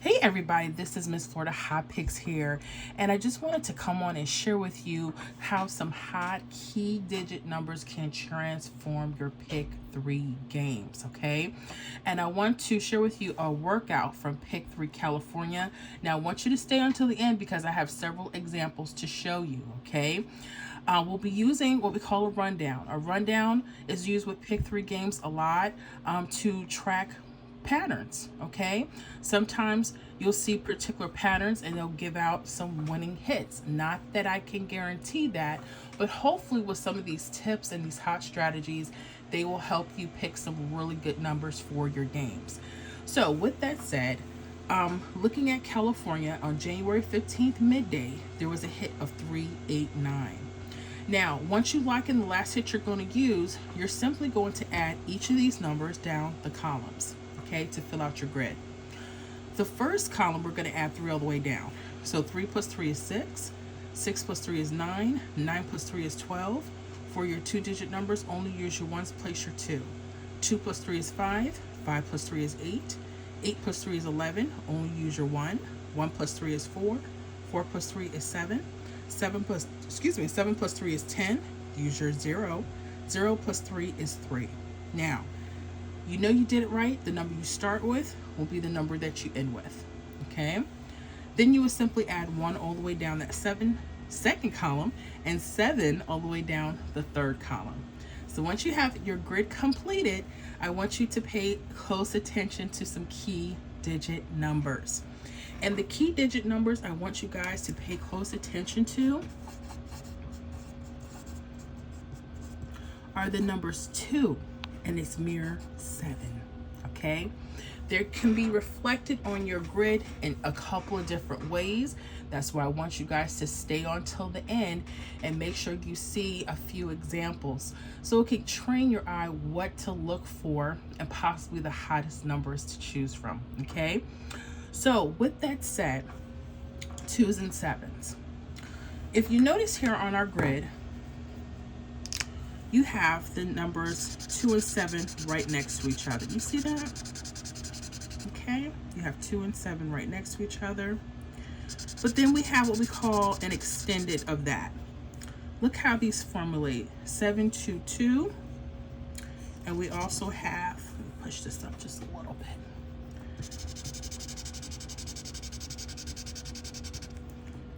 Hey everybody, this is Miss Florida Hot Picks here, and I just wanted to come on and share with you how some hot key digit numbers can transform your pick 3 games, okay? And I want to share with you a workout from Pick 3 California. Now I want you to stay until the end because I have several examples to show you, okay? We'll be using what we call a rundown. A rundown is used with Pick 3 games a lot to track patterns, okay? Sometimes you'll see particular patterns and they'll give out some winning hits. Not that I can guarantee that, but hopefully with some of these tips and these hot strategies, they will help you pick some really good numbers for your games. So with that said, looking at California on January 15th midday, there was a hit of 389. Now, once you lock in the last hit you're going to use, you're simply going to add each of these numbers down the columns, okay, to fill out your grid. The first column, we're going to add 3 all the way down. So 3 plus 3 is 6, 6 plus 3 is 9, 9 plus 3 is 12. For your 2-digit numbers, only use your 1s, place your 2. 2 plus 3 is 5, 5 plus 3 is 8, 8 plus 3 is 11, only use your 1. 1 plus 3 is 4, 4 plus 3 is 7. 7 plus 3 is 10. Use your 0. 0 plus 3 is 3. Now, you know you did it right. The number you start with will be the number that you end with. Okay? Then you would simply add 1 all the way down that second column and 7 all the way down the third column. So once you have your grid completed, I want you to pay close attention to some key digit numbers. And the key digit numbers I want you guys to pay close attention to are the numbers 2 and its mirror 7, okay? There can be reflected on your grid in a couple of different ways. That's why I want you guys to stay on till the end and make sure you see a few examples so it can train your eye what to look for and possibly the hottest numbers to choose from, okay? So with that said, 2s and 7s. If you notice here on our grid, you have the numbers 2 and 7 right next to each other. You see that? Okay, you have 2 and 7 right next to each other. But then we have what we call an extended of that. Look how these formulate. 7, 2, 2. And we also have, let me push this up just a little bit.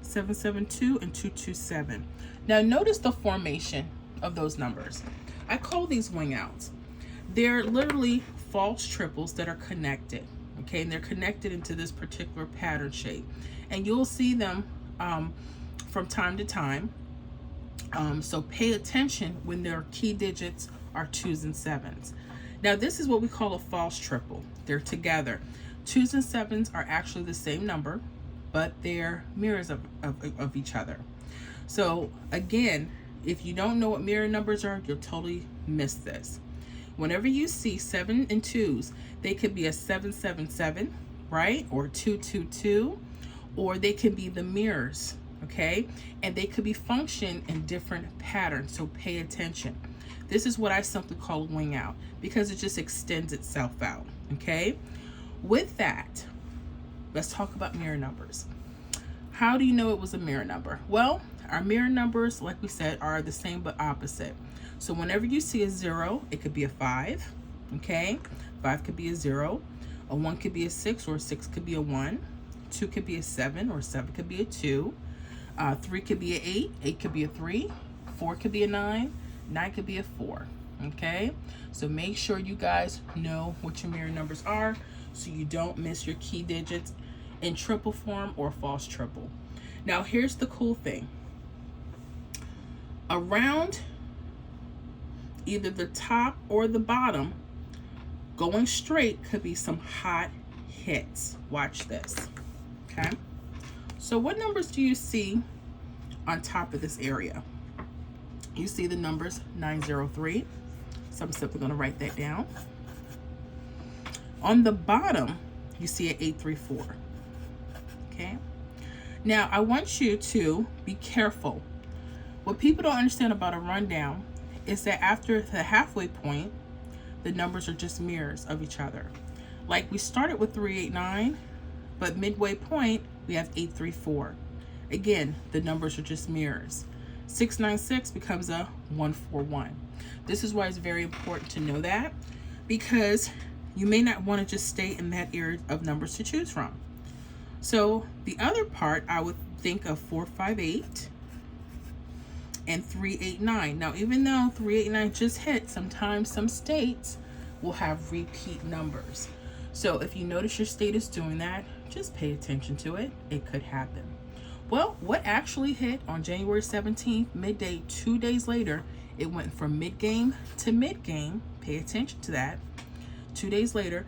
7, 7, 2 and 2, 2, 7. Now notice the formation of those numbers. I call these wing outs. They're literally false triples that are connected, okay? And they're connected into this particular pattern shape. And you'll see them from time to time. So pay attention when their key digits are 2s and 7s. Now this is what we call a false triple. They're together. 2s and 7s are actually the same number, but they're mirrors of each other. So again, if you don't know what mirror numbers are, you'll totally miss this. Whenever you see 7 and 2s, they could be a 7, 7, 7, right? Or 2, 2, 2, or they can be the mirrors, okay? And they could be function in different patterns, so pay attention. This is what I simply call a wing out because it just extends itself out, okay? With that, let's talk about mirror numbers. How do you know it was a mirror number? Well, our mirror numbers, like we said, are the same but opposite. So whenever you see a 0, it could be a 5, okay? 5 could be a 0. A 1 could be a 6, or a 6 could be a 1. 2 could be a 7, or 7 could be a 2. 3 could be an 8. 8 could be a 3. 4 could be a 9. 9 could be a 4, okay? So make sure you guys know what your mirror numbers are so you don't miss your key digits in triple form or false triple. Now here's the cool thing. Around either the top or the bottom, going straight could be some hot hits. Watch this, okay? So what numbers do you see on top of this area? You see the numbers 903. So I'm simply going to write that down. On the bottom, you see an 834. Okay. Now I want you to be careful. What people don't understand about a rundown is that after the halfway point, the numbers are just mirrors of each other. Like we started with 389, but midway point, we have 834. Again, the numbers are just mirrors. 696 becomes a 141. This is why it's very important to know that, because you may not want to just stay in that area of numbers to choose from. So the other part, I would think of 458 and 389. Now, even though 389 just hit, sometimes some states will have repeat numbers. So if you notice your state is doing that, just pay attention to it. It could happen. Well, what actually hit on January 17th, midday, 2 days later, it went from mid-game to mid-game. Pay attention to that. 2 days later,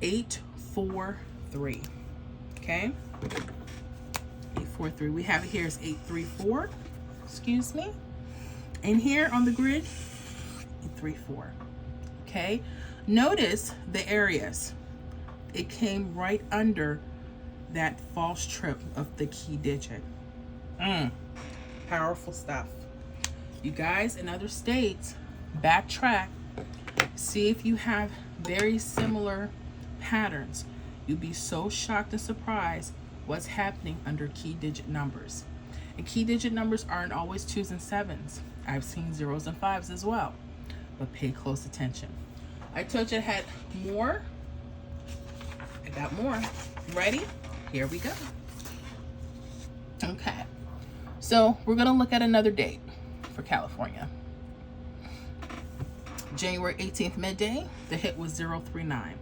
843. Okay? 843. We have it here as 834. Excuse me. And here on the grid, 834. Okay? Notice the areas. It came right under that false trip of the key digit. Powerful stuff. You guys in other states, backtrack. See if you have very similar patterns. You'd be so shocked and surprised what's happening under key digit numbers. And key digit numbers aren't always 2s and 7s. I've seen 0s and 5s as well. But pay close attention. I told you I had more. I got more. Ready? Here we go. Okay. So we're going to look at another date for California. January 18th midday, the hit was 039.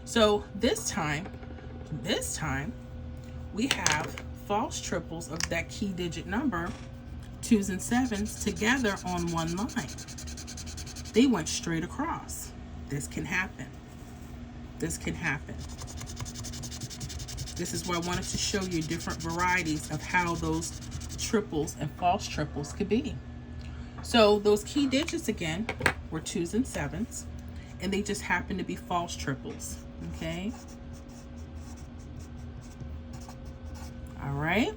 So this time, we have false triples of that key digit number, 2s and 7s, together on one line. They went straight across. This can happen. This can happen. This is why I wanted to show you different varieties of how those triples and false triples could be. So those key digits again were 2s and 7s, and they just happen to be false triples. Okay. All right.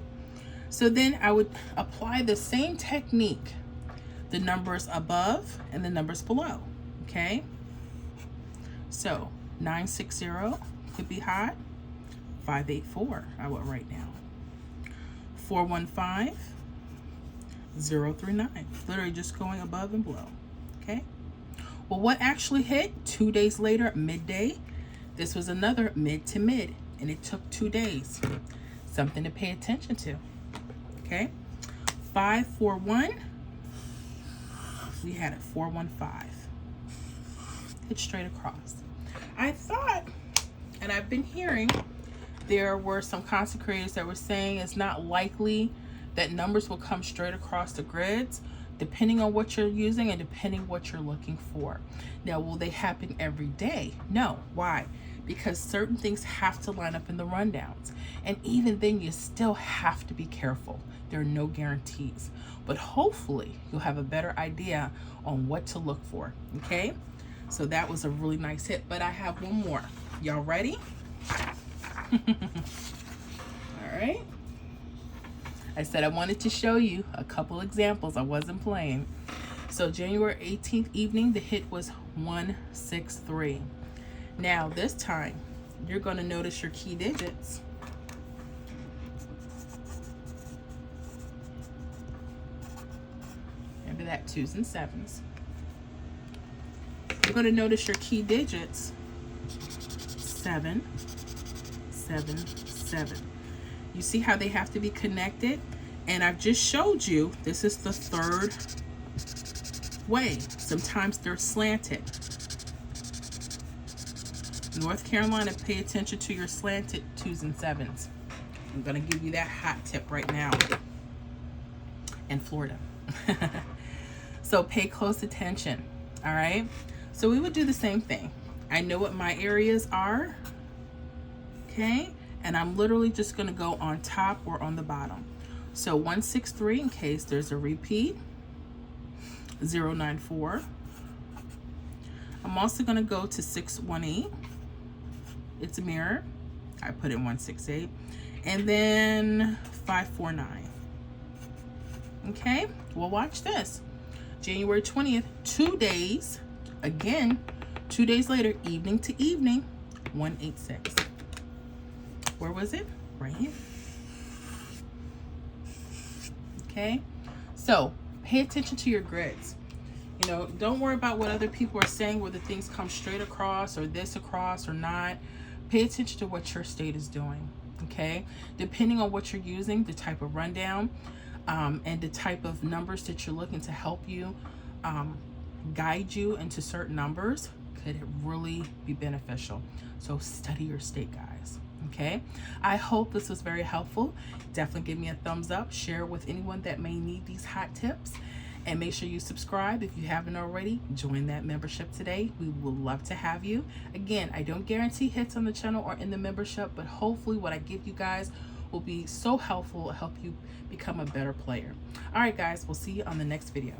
So then I would apply the same technique, the numbers above and the numbers below. Okay. So 960 could be hot. 584, I would write down. 415, 039. Literally just going above and below. Okay. Well, what actually hit 2 days later, midday? This was another mid to mid, and it took 2 days. Something to pay attention to. Okay. 541. We had a 415. Hit straight across. I thought, and I've been hearing, there were some consecrators that were saying it's not likely that numbers will come straight across the grids, depending on what you're using and depending what you're looking for. Now, will they happen every day? No. Why? Because certain things have to line up in the rundowns. And even then, you still have to be careful. There are no guarantees. But hopefully, you'll have a better idea on what to look for. Okay? So that was a really nice hit. But I have one more. Y'all ready? All right. I said I wanted to show you a couple examples. I wasn't playing. So January 18th evening, the hit was 163. Now this time, you're going to notice your key digits. Remember that 2s and 7s. You're going to notice your key digits, 7, 7, 7. You see how they have to be connected? And I've just showed you, this is the third way. Sometimes they're slanted. North Carolina, pay attention to your slanted 2s and 7s. I'm going to give you that hot tip right now. And Florida. So pay close attention. All right. So we would do the same thing. I know what my areas are. Okay. And I'm literally just going to go on top or on the bottom. So 163 in case there's a repeat. 094. I'm also going to go to 618. It's a mirror. I put in 168. And then 549. Okay. Well, watch this. January 20th, 2 days. Again, 2 days later, evening to evening, 186. Where was it? Right here. Okay, so pay attention to your grids. You know, don't worry about what other people are saying, whether things come straight across or this across or not. Pay attention to what your state is doing. Okay, depending on what you're using, the type of rundown, and the type of numbers that you're looking to help you guide you into certain numbers could really be beneficial. So study your state, guys. Okay, I hope this was very helpful. Definitely give me a thumbs up, share with anyone that may need these hot tips, and make sure you subscribe if you haven't already. Join that membership today. We would love to have you. Again, I don't guarantee hits on the channel or in the membership, but hopefully what I give you guys will be so helpful, help you become a better player. All right, guys, we'll see you on the next video.